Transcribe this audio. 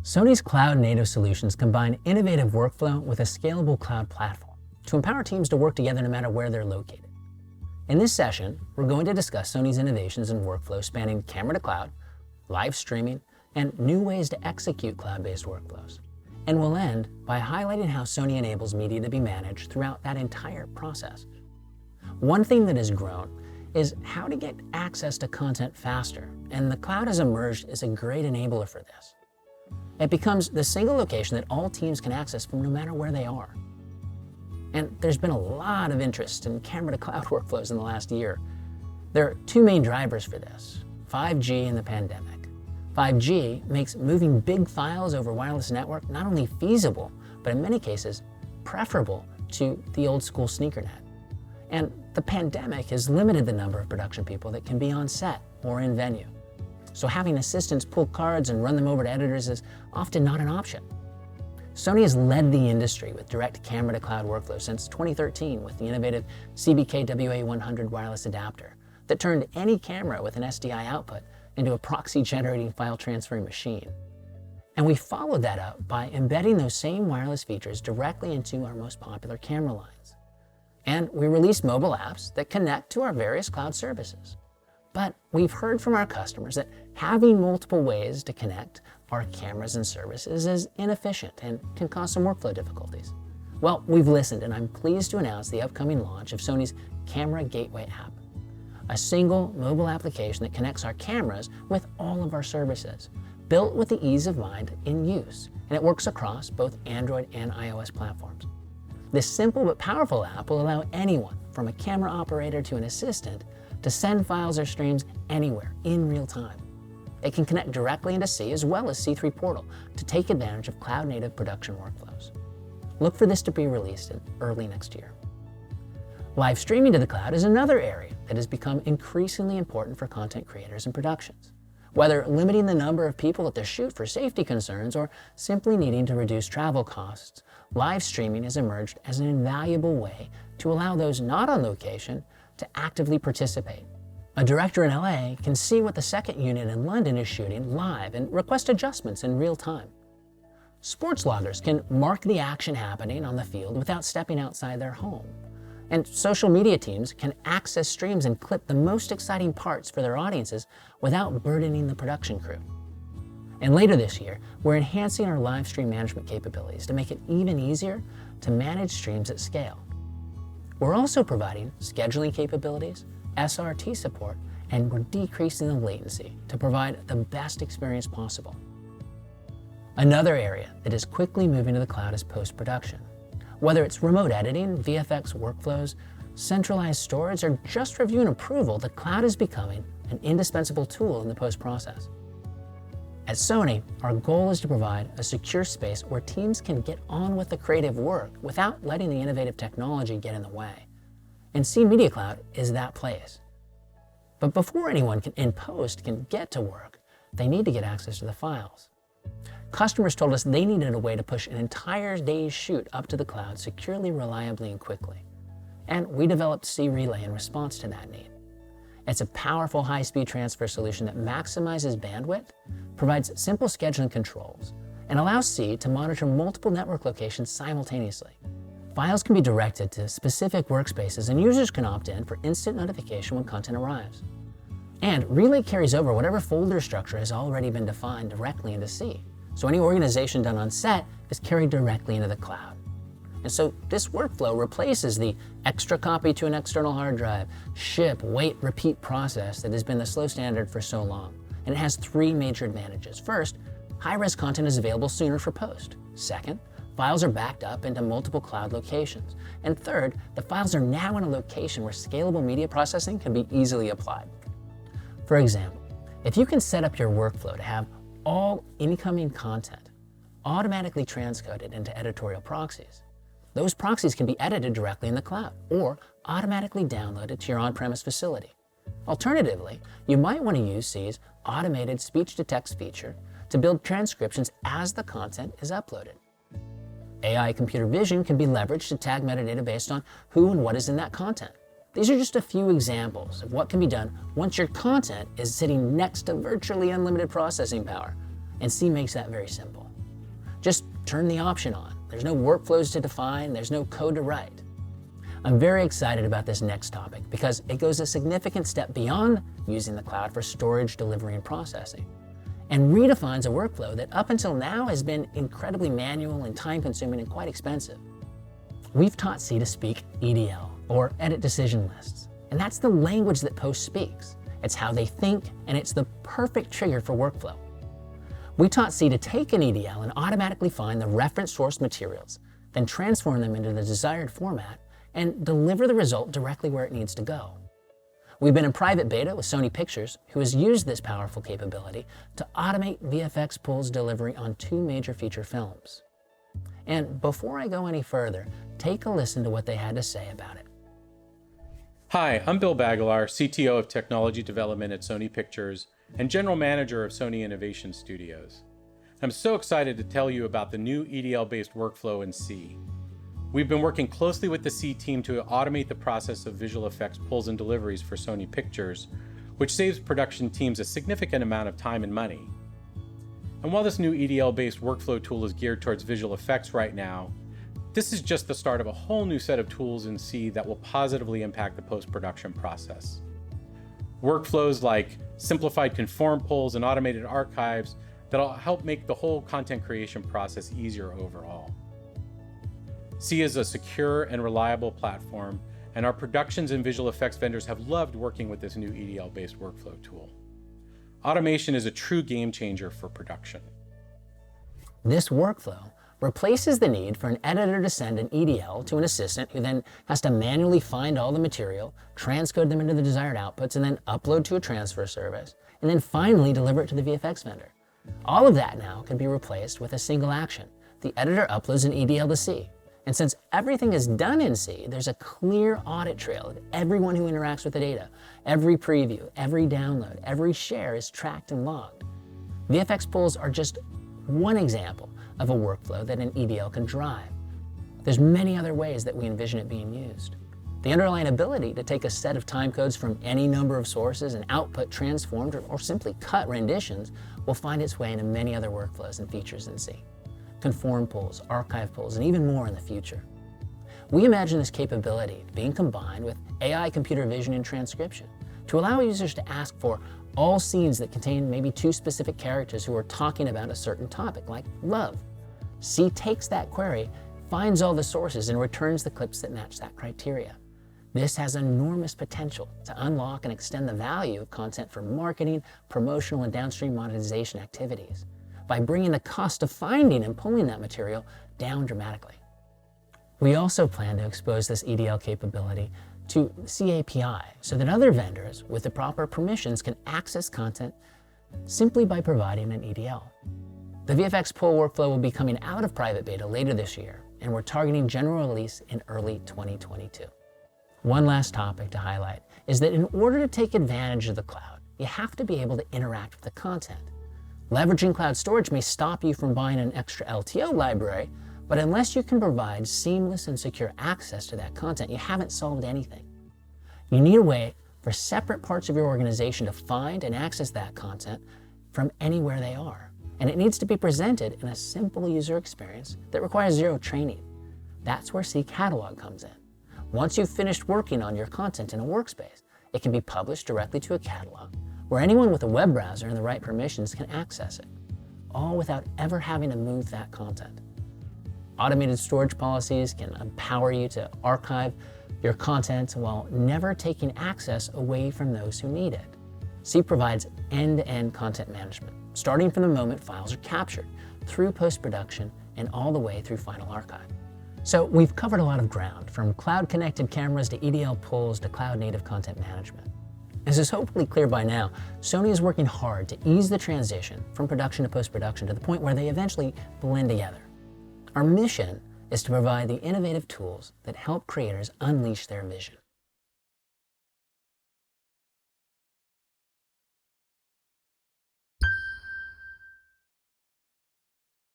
Sony's cloud-native solutions combine innovative workflow with a scalable cloud platform to empower teams to work together no matter where they're located. In this session, we're going to discuss Sony's innovations in workflow spanning camera to cloud, live streaming, and new ways to execute cloud-based workflows. And we'll end by highlighting how Sony enables media to be managed throughout that entire process. One thing that has grown is how to get access to content faster, and the cloud has emerged as a great enabler for this. It becomes the single location that all teams can access from no matter where they are. And there's been a lot of interest in camera to cloud workflows in the last year. There are two main drivers for this: 5G and the pandemic. 5G makes moving big files over wireless network not only feasible, but in many cases, preferable to the old school sneakernet. And the pandemic has limited the number of production people that can be on set or in venue. So having assistants pull cards and run them over to editors is often not an option. Sony has led the industry with direct camera to cloud workflow since 2013 with the innovative CBK WA100 wireless adapter that turned any camera with an SDI output into a proxy generating file transferring machine. And we followed that up by embedding those same wireless features directly into our most popular camera lines. And we released mobile apps that connect to our various cloud services. But we've heard from our customers that having multiple ways to connect our cameras and services is inefficient and can cause some workflow difficulties. Well, we've listened, and I'm pleased to announce the upcoming launch of Sony's Camera Gateway app, a single mobile application that connects our cameras with all of our services, built with the ease of mind in use, and it works across both Android and iOS platforms. This simple but powerful app will allow anyone, from a camera operator to an assistant, to send files or streams anywhere in real time. It can connect directly into C as well as C3 Portal to take advantage of cloud-native production workflows. Look for this to be released in early next year. Live streaming to the cloud is another area that has become increasingly important for content creators and productions. Whether limiting the number of people at the shoot for safety concerns or simply needing to reduce travel costs, live streaming has emerged as an invaluable way to allow those not on location to actively participate. A director in LA can see what the second unit in London is shooting live and request adjustments in real time. Sports loggers can mark the action happening on the field without stepping outside their home. And social media teams can access streams and clip the most exciting parts for their audiences without burdening the production crew. And later this year, we're enhancing our live stream management capabilities to make it even easier to manage streams at scale. We're also providing scheduling capabilities, SRT support, and we're decreasing the latency to provide the best experience possible. Another area that is quickly moving to the cloud is post-production. Whether it's remote editing, VFX workflows, centralized storage, or just review and approval, the cloud is becoming an indispensable tool in the post-process. At Sony, our goal is to provide a secure space where teams can get on with the creative work without letting the innovative technology get in the way. And C Media Cloud is that place. But before anyone in post can get to work, they need to get access to the files. Customers told us they needed a way to push an entire day's shoot up to the cloud securely, reliably, and quickly. And we developed C Relay in response to that need. It's a powerful high-speed transfer solution that maximizes bandwidth, provides simple scheduling controls, and allows C to monitor multiple network locations simultaneously. Files can be directed to specific workspaces, and users can opt in for instant notification when content arrives. And Relay carries over whatever folder structure has already been defined directly into C. So any organization done on set is carried directly into the cloud. And so this workflow replaces the extra copy to an external hard drive, ship, wait, repeat process that has been the slow standard for so long. And it has three major advantages. First, high-res content is available sooner for post. Second, files are backed up into multiple cloud locations. And third, the files are now in a location where scalable media processing can be easily applied. For example, if you can set up your workflow to have all incoming content automatically transcoded into editorial proxies, those proxies can be edited directly in the cloud or automatically downloaded to your on-premise facility. Alternatively, you might want to use C's automated speech-to-text feature to build transcriptions as the content is uploaded. AI computer vision can be leveraged to tag metadata based on who and what is in that content. These are just a few examples of what can be done once your content is sitting next to virtually unlimited processing power, and C makes that very simple. Just turn the option on. There's no workflows to define, there's no code to write. I'm very excited about this next topic because it goes a significant step beyond using the cloud for storage, delivery, and processing, and redefines a workflow that up until now has been incredibly manual and time-consuming and quite expensive. We've taught C to speak EDL, or edit decision lists, and that's the language that Post speaks. It's how they think, and it's the perfect trigger for workflow. We taught C to take an EDL and automatically find the reference source materials, then transform them into the desired format, and deliver the result directly where it needs to go. We've been in private beta with Sony Pictures, who has used this powerful capability to automate VFX pulls delivery on 2 major feature films. And before I go any further, take a listen to what they had to say about it. Hi, I'm Bill Bagalar, CTO of Technology Development at Sony Pictures and General Manager of Sony Innovation Studios. I'm so excited to tell you about the new EDL-based workflow in C. We've been working closely with the C team to automate the process of visual effects pulls and deliveries for Sony Pictures, which saves production teams a significant amount of time and money. And while this new EDL-based workflow tool is geared towards visual effects right now, this is just the start of a whole new set of tools in C that will positively impact the post-production process. Workflows like simplified conform pulls and automated archives that'll help make the whole content creation process easier overall. C is a secure and reliable platform, and our productions and visual effects vendors have loved working with this new EDL-based workflow tool. Automation is a true game changer for production. This workflow replaces the need for an editor to send an EDL to an assistant who then has to manually find all the material, transcode them into the desired outputs, and then upload to a transfer service, and then finally deliver it to the VFX vendor. All of that now can be replaced with a single action. The editor uploads an EDL to C. And since everything is done in C, there's a clear audit trail of everyone who interacts with the data. Every preview, every download, every share is tracked and logged. VFX pulls are just one example of a workflow that an EDL can drive. There's many other ways that we envision it being used. The underlying ability to take a set of timecodes from any number of sources and output transformed or simply cut renditions will find its way into many other workflows and features in C. Conform pulls, archive pulls, and even more in the future. We imagine this capability being combined with AI computer vision and transcription to allow users to ask for all scenes that contain maybe 2 specific characters who are talking about a certain topic, like love. C takes that query, finds all the sources, and returns the clips that match that criteria. This has enormous potential to unlock and extend the value of content for marketing, promotional, and downstream monetization activities by bringing the cost of finding and pulling that material down dramatically. We also plan to expose this EDL capability to C API so that other vendors with the proper permissions can access content simply by providing an EDL. The VFX pull workflow will be coming out of private beta later this year, and we're targeting general release in early 2022. One last topic to highlight is that in order to take advantage of the cloud, you have to be able to interact with the content. Leveraging cloud storage may stop you from buying an extra LTO library, but unless you can provide seamless and secure access to that content, you haven't solved anything. You need a way for separate parts of your organization to find and access that content from anywhere they are. And it needs to be presented in a simple user experience that requires zero training. That's where C Catalog comes in. Once you've finished working on your content in a workspace, it can be published directly to a catalog where anyone with a web browser and the right permissions can access it, all without ever having to move that content. Automated storage policies can empower you to archive your content while never taking access away from those who need it. C provides end-to-end content management, starting from the moment files are captured, through post-production, and all the way through final archive. So we've covered a lot of ground, from cloud-connected cameras to EDL pulls to cloud-native content management. As is hopefully clear by now, Sony is working hard to ease the transition from production to post-production to the point where they eventually blend together. Our mission is to provide the innovative tools that help creators unleash their vision.